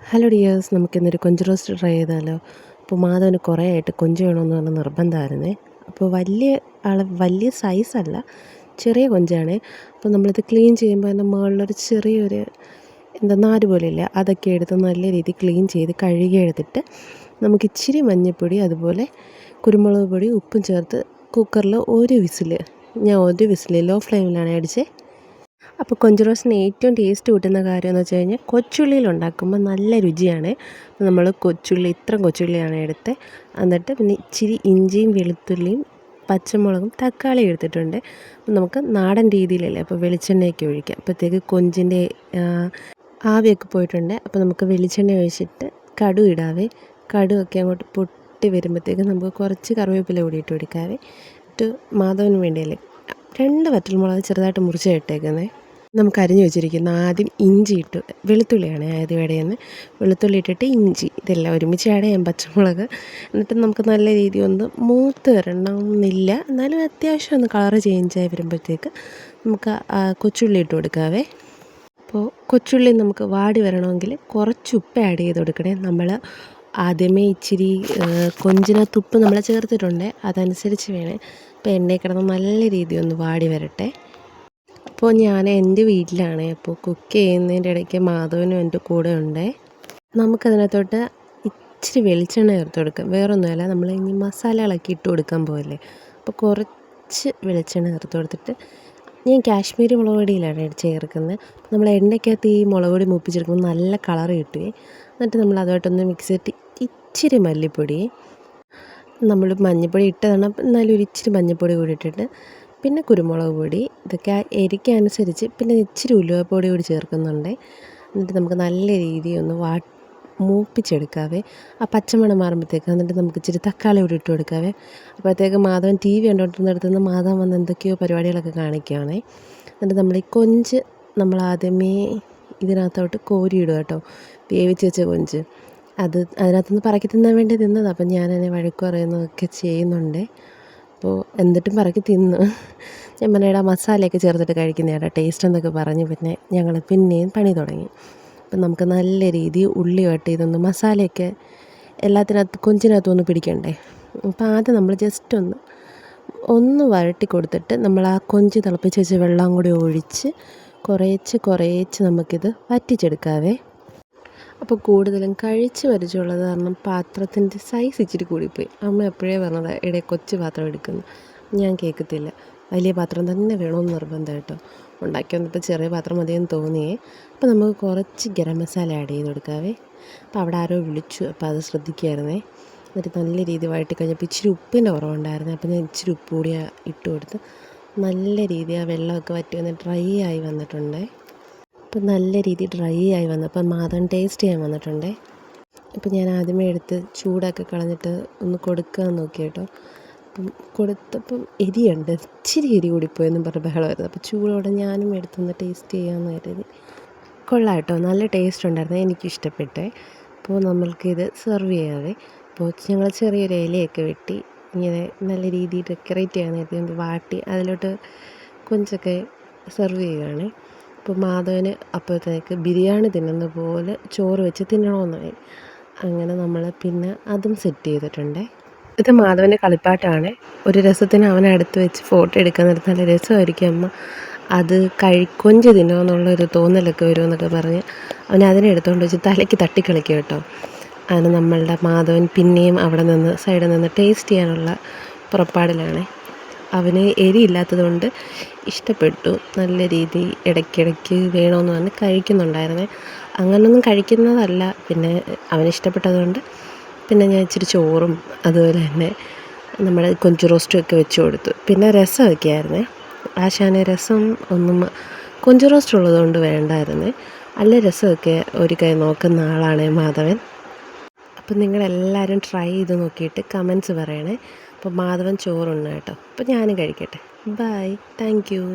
Hello dears, നമുക്കിന്നൊരു കൊഞ്ച് roast try ചെയ്താലോ? അപ്പോൾ മാധവന് കുറേ ആയിട്ട് കൊഞ്ച് വേണമെന്ന് പറഞ്ഞ നിർബന്ധമായിരുന്നേ. അപ്പോൾ വലിയ സൈസല്ല, ചെറിയ കൊഞ്ചാണ്. അപ്പോൾ നമ്മളിത് ക്ലീൻ ചെയ്യുമ്പോൾ അതിൻ്റെ മുകളിലൊരു ചെറിയൊരു നാര് പോലെയില്ല, അതൊക്കെ എടുത്ത് നല്ല രീതിയിൽ ക്ലീൻ ചെയ്ത് കഴുകി എടുത്തിട്ട് നമുക്ക് ഇച്ചിരി മഞ്ഞൾപ്പൊടി, അതുപോലെ കുരുമുളക് പൊടി, ഉപ്പും ചേർത്ത് കുക്കറിൽ ഞാൻ ഒരു വിസിൽ ലോ ഫ്ലെയിമിലാണ് അടിച്ചത്. അപ്പോൾ കൊഞ്ച് റോസ്റ്റിന് ഏറ്റവും ടേസ്റ്റ് കൂട്ടുന്ന കാര്യം എന്ന് വെച്ച് കഴിഞ്ഞാൽ കൊച്ചുള്ളിയിൽ ഉണ്ടാക്കുമ്പോൾ നല്ല രുചിയാണ്. നമ്മൾ ഇത്രയും കൊച്ചുള്ളിയാണ് എടുത്തത്. എന്നിട്ട് പിന്നെ ഇച്ചിരി ഇഞ്ചിയും വെളുത്തുള്ളിയും പച്ചമുളകും തക്കാളിയും എടുത്തിട്ടുണ്ട്. നമുക്ക് നാടൻ രീതിയിലല്ലേ, അപ്പോൾ വെളിച്ചെണ്ണയൊക്കെ ഒഴിക്കാം. അപ്പോഴത്തേക്ക് കൊഞ്ചിൻ്റെ ആവിയൊക്കെ പോയിട്ടുണ്ട്. അപ്പോൾ നമുക്ക് വെളിച്ചെണ്ണ ഒഴിച്ചിട്ട് കടുക് ഇടാവേ. കടുകൊക്കെ അങ്ങോട്ട് പൊട്ടി വരുമ്പോഴത്തേക്ക് നമുക്ക് കുറച്ച് കറിവേപ്പില കൂടി ഇട്ട് കൊടുക്കാവേ. മാധവന് വേണ്ടിയല്ലേ 2 വറ്റൽമുളക് ചെറുതായിട്ട് മുറിച്ച് ഇട്ടേക്കുന്നത്. നമുക്ക് അരിഞ്ഞു വെച്ചിരിക്കുന്ന ആദ്യം ഇഞ്ചി ഇട്ടു, വെളുത്തുള്ളിയാണ് ആദ്യം ഇടയുന്ന. വെളുത്തുള്ളി ഇട്ടിട്ട് ഇഞ്ചി, ഇതെല്ലാം ഒരുമിച്ച് ആഡ് ചെയ്യാം, പച്ചമുളക്. എന്നിട്ട് നമുക്ക് നല്ല രീതിയിൽ ഒന്ന് മൂത്ത് വരണമെന്നില്ല, എന്നാലും അത്യാവശ്യം ഒന്ന് കളറ് ചേഞ്ചായി വരുമ്പോഴത്തേക്ക് നമുക്ക് കൊച്ചുള്ളി ഇട്ട് കൊടുക്കാവേ. അപ്പോൾ കൊച്ചുള്ളി നമുക്ക് വാടി വരണമെങ്കിൽ കുറച്ച് ഉപ്പ് ആഡ് ചെയ്ത് കൊടുക്കണേ. നമ്മൾ ആദ്യമേ ഇച്ചിരി കൊഞ്ചിനകത്ത് ഉപ്പ് നമ്മൾ ചേർത്തിട്ടുണ്ട്, അതനുസരിച്ച് വേണേ. അപ്പോൾ എണ്ണയിൽ കിടന്ന് നല്ല രീതിയിൽ ഒന്ന് വാടി വരട്ടെ. അപ്പോൾ ഞാൻ എൻ്റെ വീട്ടിലാണ്. അപ്പോൾ കുക്ക് ചെയ്യുന്നതിൻ്റെ ഇടയ്ക്ക് മാധവനും എൻ്റെ കൂടെ ഉണ്ട്. നമുക്കതിനകത്തോട്ട് ഇച്ചിരി വെളിച്ചെണ്ണ ചേർത്ത് കൊടുക്കാം. വേറൊന്നുമല്ല, നമ്മൾ ഇനി മസാലകളൊക്കെ ഇട്ട് കൊടുക്കാൻ പോകല്ലേ. അപ്പോൾ കുറച്ച് വെളിച്ചെണ്ണ ചേർത്ത് കൊടുത്തിട്ട് ഞാൻ കാശ്മീരി മുളക് പൊടിയിലാണ് ചേർക്കുന്നത്. നമ്മൾ എണ്ണയ്ക്കകത്ത് ഈ മുളക് പൊടി മൂപ്പിച്ചെടുക്കുമ്പോൾ നല്ല കളർ കിട്ടുകയെ. എന്നിട്ട് നമ്മൾ അതുമായിട്ടൊന്ന് മിക്സ് ചെയ്തിട്ട് ഇച്ചിരി മല്ലിപ്പൊടി, നമ്മൾ മഞ്ഞൾപ്പൊടി ഇട്ടതാണ്, എന്നാലും ഒരു ഇച്ചിരി മഞ്ഞൾപ്പൊടി കൂടി ഇട്ടിട്ട് പിന്നെ കുരുമുളക് പൊടി, ഇതൊക്കെ എരിക്കനുസരിച്ച് പിന്നെ ഇച്ചിരി ഉലുവപ്പൊടി കൂടി ചേർക്കുന്നുണ്ട്. എന്നിട്ട് നമുക്ക് നല്ല രീതിയിൽ ഒന്ന് മൂപ്പിച്ചെടുക്കാവേ. ആ പച്ചമണം മാറുമ്പോഴത്തേക്ക് എന്നിട്ട് നമുക്ക് ഇച്ചിരി തക്കാളി കൂടി ഇട്ട് കൊടുക്കാവേ. അപ്പോഴത്തേക്ക് മാധവൻ TV കണ്ടുകൊണ്ടിരുന്നിടത്ത് നിന്ന് മാധവൻ വന്ന് എന്തൊക്കെയോ പരിപാടികളൊക്കെ കാണിക്കുകയാണേ. എന്നിട്ട് നമ്മൾ ഈ കൊഞ്ച് ആദ്യമേ ഇതിനകത്തോട്ട് കോരിയിടുക കേട്ടോ, വേവിച്ച് വെച്ച കൊഞ്ച്. അതിനകത്തുനിന്ന് പറക്കി തിന്നാൻ വേണ്ടി തിന്നതാണ്. അപ്പം ഞാനതിനെ വഴക്ക് പറയുന്നതൊക്കെ ചെയ്യുന്നുണ്ട്. അപ്പോൾ എന്നിട്ടും പറക്കി തിന്നു. ഞാൻ പറഞ്ഞ മസാലയൊക്കെ ചേർത്തിട്ട് കഴിക്കുന്നതാണ് ടേസ്റ്റ് എന്നൊക്കെ പറഞ്ഞ് പിന്നെ ഞങ്ങൾ പിന്നെയും പണി തുടങ്ങി. അപ്പം നമുക്ക് നല്ല രീതിയിൽ ഉള്ളി വട്ടി ഇതൊന്ന് മസാലയൊക്കെ കൊഞ്ചിനകത്തൊന്ന് പിടിക്കണ്ടേ. അപ്പോൾ ആദ്യം നമ്മൾ ജസ്റ്റ് ഒന്ന് വഴട്ടി കൊടുത്തിട്ട് നമ്മൾ ആ കൊഞ്ച് തിളപ്പിച്ച് വെച്ച് വെള്ളം കൂടി ഒഴിച്ച് കുറേച്ച് നമുക്കിത് വറ്റിച്ചെടുക്കാവേ. അപ്പോൾ കൂടുതലും കഴിച്ച് പരിചയമുള്ളത് കാരണം പാത്രത്തിൻ്റെ സൈസ് ഇച്ചിരി കൂടിപ്പോയി. അമ്മ എപ്പോഴേ പറഞ്ഞത് ഇടയിൽ കൊച്ചു പാത്രം എടുക്കുന്നു. ഞാൻ കേൾക്കത്തില്ല, വലിയ പാത്രം തന്നെ വേണമെന്ന് നിർബന്ധം കേട്ടോ. ഉണ്ടാക്കി വന്നിട്ട് ചെറിയ പാത്രം മതിയെന്ന് തോന്നിയേ. അപ്പോൾ നമുക്ക് കുറച്ച് ഗരം മസാല ആഡ് ചെയ്ത് കൊടുക്കാവേ. അപ്പോൾ അവിടെ ആരോ വിളിച്ചു, അപ്പോൾ അത് ശ്രദ്ധിക്കുമായിരുന്നേ. എന്നിട്ട് നല്ല രീതിയിൽ വഴറ്റി കഴിഞ്ഞപ്പോൾ ഇച്ചിരി ഉപ്പിൻ്റെ കുറവുണ്ടായിരുന്നു. അപ്പോൾ ഞാൻ ഇച്ചിരി ഉപ്പ് കൂടി ഇട്ട് കൊടുത്ത് നല്ല രീതിയിൽ ആ വെള്ളമൊക്കെ വറ്റി വന്ന് ഡ്രൈ ആയി വന്നിട്ടുണ്ട്. അപ്പോൾ നല്ല രീതിയിൽ ഡ്രൈ ആയി വന്നപ്പോൾ മാധവൻ ടേസ്റ്റ് ചെയ്യാൻ വന്നിട്ടുണ്ട്. അപ്പോൾ ഞാൻ ആദ്യമേ എടുത്ത് ചൂടൊക്കെ കളഞ്ഞിട്ട് ഒന്ന് കൊടുക്കാൻ നോക്കി കേട്ടോ. അപ്പം കൊടുത്തപ്പം എരിയുണ്ട്, ഇച്ചിരി എരി കൂടിപ്പോയെന്നും പറഞ്ഞ് ബഹളമായിരുന്നു. അപ്പോൾ ചൂടോടെ ഞാനും എടുത്തൊന്ന് ടേസ്റ്റ് ചെയ്യാമെന്ന് കരുതി. കൊള്ളാം കേട്ടോ, നല്ല ടേസ്റ്റ് ഉണ്ടായിരുന്നു, എനിക്കിഷ്ടപ്പെട്ടെ. അപ്പോൾ നമ്മൾക്കിത് സെർവ് ചെയ്യാവേ. അപ്പോൾ ഞങ്ങൾ ചെറിയൊരു ഇലയൊക്കെ വെട്ടി ഇങ്ങനെ നല്ല രീതിയിൽ ഡെക്കറേറ്റ് ചെയ്യാൻ നേരത്തെ വാട്ടി അതിലോട്ട് കൊഞ്ചൊക്കെ സെർവ് ചെയ്യുകയാണ്. അപ്പോൾ മാധവന് അപ്പോഴത്തേക്ക് ബിരിയാണി തിന്നുന്ന പോലെ ചോറ് വെച്ച് തിന്നണമെന്നായി. അങ്ങനെ നമ്മൾ പിന്നെ അതും സെറ്റ് ചെയ്തിട്ടുണ്ട്. ഇത് മാധവൻ്റെ കളിപ്പാട്ടാണ്. ഒരു രസത്തിന് അവനെ അടുത്ത് വെച്ച് ഫോട്ടോ എടുക്കാൻ നേരത്ത് നല്ല രസമായിരിക്കും അമ്മ, അത് കൊഞ്ച് തിന്നുമെന്നുള്ളൊരു തോന്നലൊക്കെ വരുമെന്നൊക്കെ പറഞ്ഞ് അവൻ അതിനെ എടുത്തുകൊണ്ട് വെച്ച് തലയ്ക്ക് തട്ടിക്കളിക്കുക കേട്ടോ. അതിന് നമ്മളുടെ മാധവൻ പിന്നെയും അവിടെ നിന്ന് സൈഡിൽ നിന്ന് ടേസ്റ്റ് ചെയ്യാനുള്ള പുറപ്പാടിലാണ്. അവന് എരിയില്ലാത്തത് കൊണ്ട് ഇഷ്ടപ്പെട്ടു. നല്ല രീതി ഇടയ്ക്കിടയ്ക്ക് വേണമെന്ന് പറഞ്ഞ് കഴിക്കുന്നുണ്ടായിരുന്നേ. അങ്ങനൊന്നും കഴിക്കുന്നതല്ല, പിന്നെ അവനിഷ്ടപ്പെട്ടത് കൊണ്ട് പിന്നെ ഞാൻ ഇച്ചിരി ചോറും അതുപോലെ തന്നെ നമ്മുടെ കൊഞ്ച് റോസ്റ്റും ഒക്കെ വെച്ച് കൊടുത്തു. പിന്നെ രസമൊക്കെ ആയിരുന്നേ. ആശാന് രസം കൊഞ്ച് റോസ്റ്റ് ഉള്ളത് കൊണ്ട് വേണ്ടായിരുന്നേ. നല്ല രസമൊക്കെ ഒരു കൈ നോക്കുന്ന ആളാണ് മാധവൻ. അപ്പം നിങ്ങളെല്ലാവരും ട്രൈ ചെയ്ത് നോക്കിയിട്ട് കമൻസ് പറയണേ. അപ്പോൾ മാധവൻ ചോറുണ്ട് കേട്ടോ. അപ്പോൾ ഞാനും കഴിക്കട്ടെ. Bye, thank U.